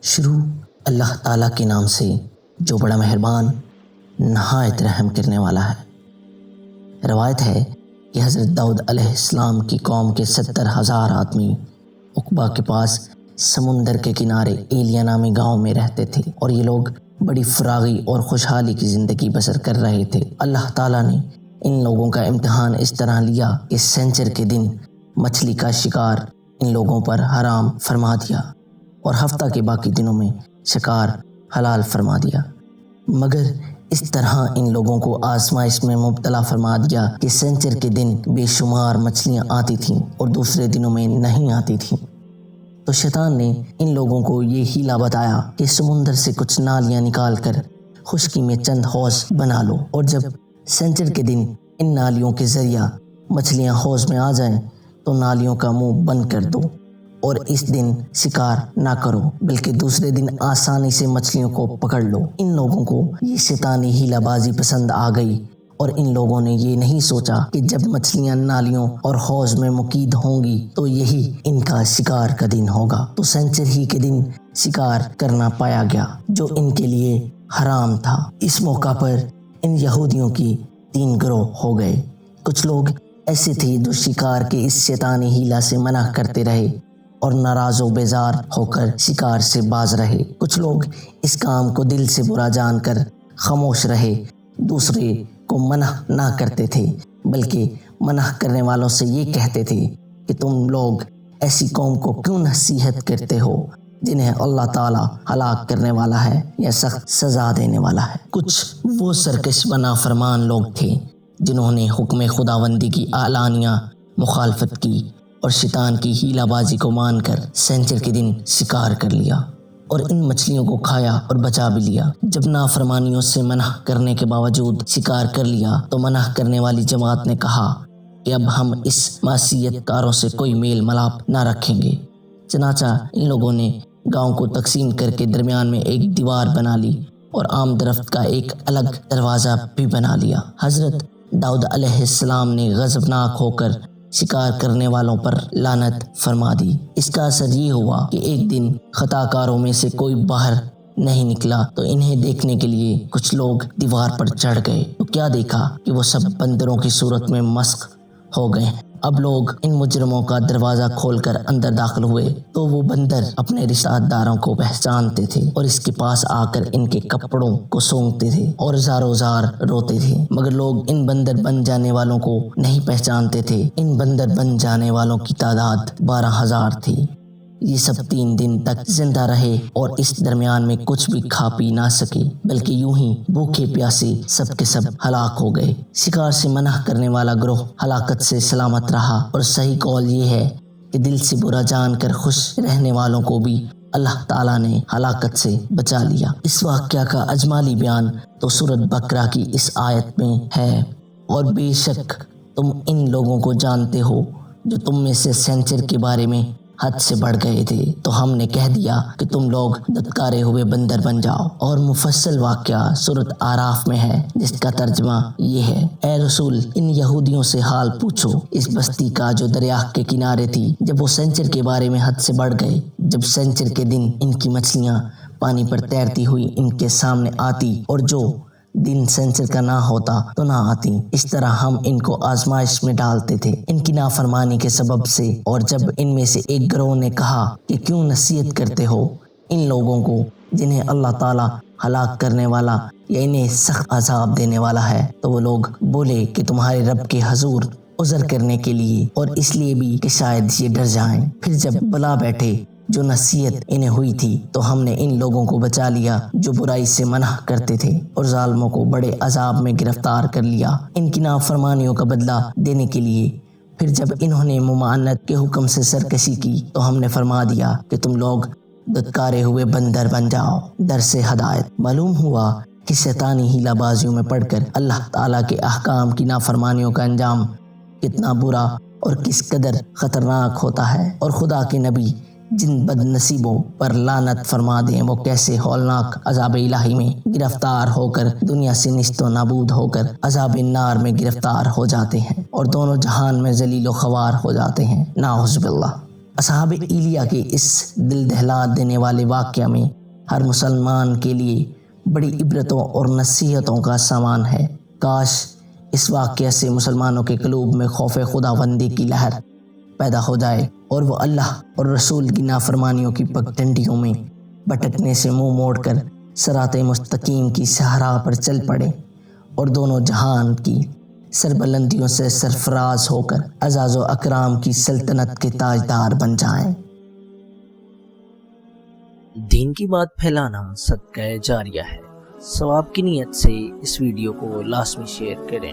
شروع اللہ تعالیٰ کے نام سے جو بڑا مہربان نہایت رحم کرنے والا ہے۔ روایت ہے کہ حضرت داؤد علیہ السلام کی قوم کے 70,000 آدمی عقبہ کے پاس سمندر کے کنارے ایلیا نامی گاؤں میں رہتے تھے، اور یہ لوگ بڑی فراغی اور خوشحالی کی زندگی بسر کر رہے تھے۔ اللہ تعالیٰ نے ان لوگوں کا امتحان اس طرح لیا کہ سنچر کے دن مچھلی کا شکار ان لوگوں پر حرام فرما دیا اور ہفتہ کے باقی دنوں میں شکار حلال فرما دیا، مگر اس طرح ان لوگوں کو آزمائش میں مبتلا فرما دیا کہ سنچر کے دن بے شمار مچھلیاں آتی تھیں اور دوسرے دنوں میں نہیں آتی تھیں۔ تو شیطان نے ان لوگوں کو یہ ہیلا بتایا کہ سمندر سے کچھ نالیاں نکال کر خشکی میں چند حوض بنا لو، اور جب سنچر کے دن ان نالیوں کے ذریعہ مچھلیاں حوض میں آ جائیں تو نالیوں کا منہ بند کر دو، اور اس دن شکار نہ کرو بلکہ دوسرے دن آسانی سے مچھلیوں کو پکڑ لو۔ ان لوگوں کو یہ شیطانی ہیلا بازی پسند آ گئی، اور ان لوگوں نے یہ نہیں سوچا کہ جب مچھلیاں نالیوں اور حوض میں مقید ہوں گی تو یہی ان کا شکار کا دن ہوگا، تو سنچر ہی کے دن شکار کرنا پایا گیا جو ان کے لیے حرام تھا۔ اس موقع پر ان یہودیوں کی 3 گروہ ہو گئے۔ کچھ لوگ ایسے تھے جو شکار کے اس شیطانی ہیلا سے منع کرتے رہے اور ناراض و بیزار ہو کر شکار سے باز رہے۔ کچھ لوگ اس کام کو دل سے برا جان کر خاموش رہے، دوسرے کو منع نہ کرتے تھے بلکہ منع کرنے والوں سے یہ کہتے تھے کہ تم لوگ ایسی قوم کو کیوں نصیحت کرتے ہو جنہیں اللہ تعالیٰ ہلاک کرنے والا ہے یا سخت سزا دینے والا ہے۔ کچھ وہ سرکش و نافرمان لوگ تھے جنہوں نے حکم خداوندی کی اعلانیہ مخالفت کی اور شیطان کی ہیلا بازی کو مان کر سنچر کے دن شکار کر لیا اور ان مچھلیوں کو کھایا اور بچا بھی لیا۔ جب نافرمانیوں سے منع کرنے کے باوجود شکار کر لیا تو منع کرنے والی جماعت نے کہا کہ اب ہم اس معصیت کاروں سے کوئی میل ملاپ نہ رکھیں گے۔ چنانچہ ان لوگوں نے گاؤں کو تقسیم کر کے درمیان میں ایک دیوار بنا لی اور عام درخت کا ایک الگ دروازہ بھی بنا لیا۔ حضرت داؤد علیہ السلام نے غضبناک ہو کر شکار کرنے والوں پر لعنت فرما دی۔ اس کا اثر یہ ہوا کہ ایک دن خطا کاروں میں سے کوئی باہر نہیں نکلا تو انہیں دیکھنے کے لیے کچھ لوگ دیوار پر چڑھ گئے، تو کیا دیکھا کہ وہ سب بندروں کی صورت میں مسخ ہو گئے۔ اب لوگ ان مجرموں کا دروازہ کھول کر اندر داخل ہوئے تو وہ بندر اپنے رشتہ داروں کو پہچانتے تھے اور اس کے پاس آ کر ان کے کپڑوں کو سونگتے تھے اور زارو زار روتے تھے، مگر لوگ ان بندر بن جانے والوں کو نہیں پہچانتے تھے۔ ان بندر بن جانے والوں کی تعداد 12,000 تھی۔ یہ سب 3 دن تک زندہ رہے اور اس درمیان میں کچھ بھی کھا پی نہ سکے، بلکہ یوں ہی بھوکے پیاسے سب کے سب ہلاک ہو گئے۔ شکار سے منع کرنے والا گروہ ہلاکت سے سلامت رہا، اور صحیح قول یہ ہے کہ دل سے برا جان کر خوش رہنے والوں کو بھی اللہ تعالیٰ نے ہلاکت سے بچا لیا۔ اس واقعہ کا اجمالی بیان تو سورۃ بقرہ کی اس آیت میں ہے، اور بے شک تم ان لوگوں کو جانتے ہو جو تم میں سے سنچر کے بارے میں حد سے بڑھ گئے تھے، تو ہم نے کہہ دیا کہ تم لوگ دھتکارے ہوئے بندر بن جاؤ۔ اور مفصل واقعہ سورۃ اعراف میں ہے جس کا ترجمہ یہ ہے: اے رسول، ان یہودیوں سے حال پوچھو اس بستی کا جو دریا کے کنارے تھی، جب وہ سنچر کے بارے میں حد سے بڑھ گئے، جب سنچر کے دن ان کی مچھلیاں پانی پر تیرتی ہوئی ان کے سامنے آتی اور جو دن سنچر کا نہ ہوتا تو نہ آتی۔ اس طرح ہم ان کو آزمائش میں ڈالتے تھے ان کی نافرمانی کے سبب سے۔ اور جب ان میں سے ایک گروہ نے کہا کہ کیوں نصیحت کرتے ہو ان لوگوں کو جنہیں اللہ تعالیٰ ہلاک کرنے والا یا انہیں سخت عذاب دینے والا ہے، تو وہ لوگ بولے کہ تمہارے رب کے حضور عذر کرنے کے لیے، اور اس لیے بھی کہ شاید یہ ڈر جائیں۔ پھر جب بلا بیٹھے جو نصیحت انہیں ہوئی تھی تو ہم نے ان لوگوں کو بچا لیا جو برائی سے منع کرتے تھے، اور ظالموں کو بڑے عذاب میں گرفتار کر لیا ان کی نافرمانیوں کا بدلہ دینے کے لیے۔ پھر جب انہوں نے ممانعت کے حکم سے سرکشی کی تو ہم نے فرما دیا کہ تم لوگ دھتکارے ہوئے بندر بن جاؤ۔ درس ہدایت معلوم ہوا کہ شیطانی ہیلا بازیوں میں پڑھ کر اللہ تعالیٰ کے احکام کی نافرمانیوں کا انجام کتنا برا اور کس قدر خطرناک ہوتا ہے، اور خدا کے نبی جن بد نصیبوں پر لعنت فرما دیں وہ کیسے ہولناک عذاب الہی میں گرفتار ہو کر دنیا سے نیست و نابود ہو کر عذاب النار میں گرفتار ہو جاتے ہیں اور دونوں جہان میں ذلیل و خوار ہو جاتے ہیں۔ نعوذ باللہ۔ اصحاب ایلیا کے اس دل دہلا دینے والے واقعہ میں ہر مسلمان کے لیے بڑی عبرتوں اور نصیحتوں کا سامان ہے۔ کاش اس واقعے سے مسلمانوں کے قلوب میں خوف خداوندی کی لہر پیدا ہو جائے اور وہ اللہ اور رسول کی نافرمانیوں کی پگڈنڈیوں میں بھٹکنے سے منہ موڑ کر صراط مستقیم کی صحرا پر چل پڑے اور دونوں جہان کی سربلندیوں سے سرفراز ہو کر اعزاز و اکرام کی سلطنت کے تاجدار بن جائیں۔ دین کی بات پھیلانا صدقہ جاریہ ہے۔ ثواب کی نیت سے اس ویڈیو کو لازمی شیئر کریں۔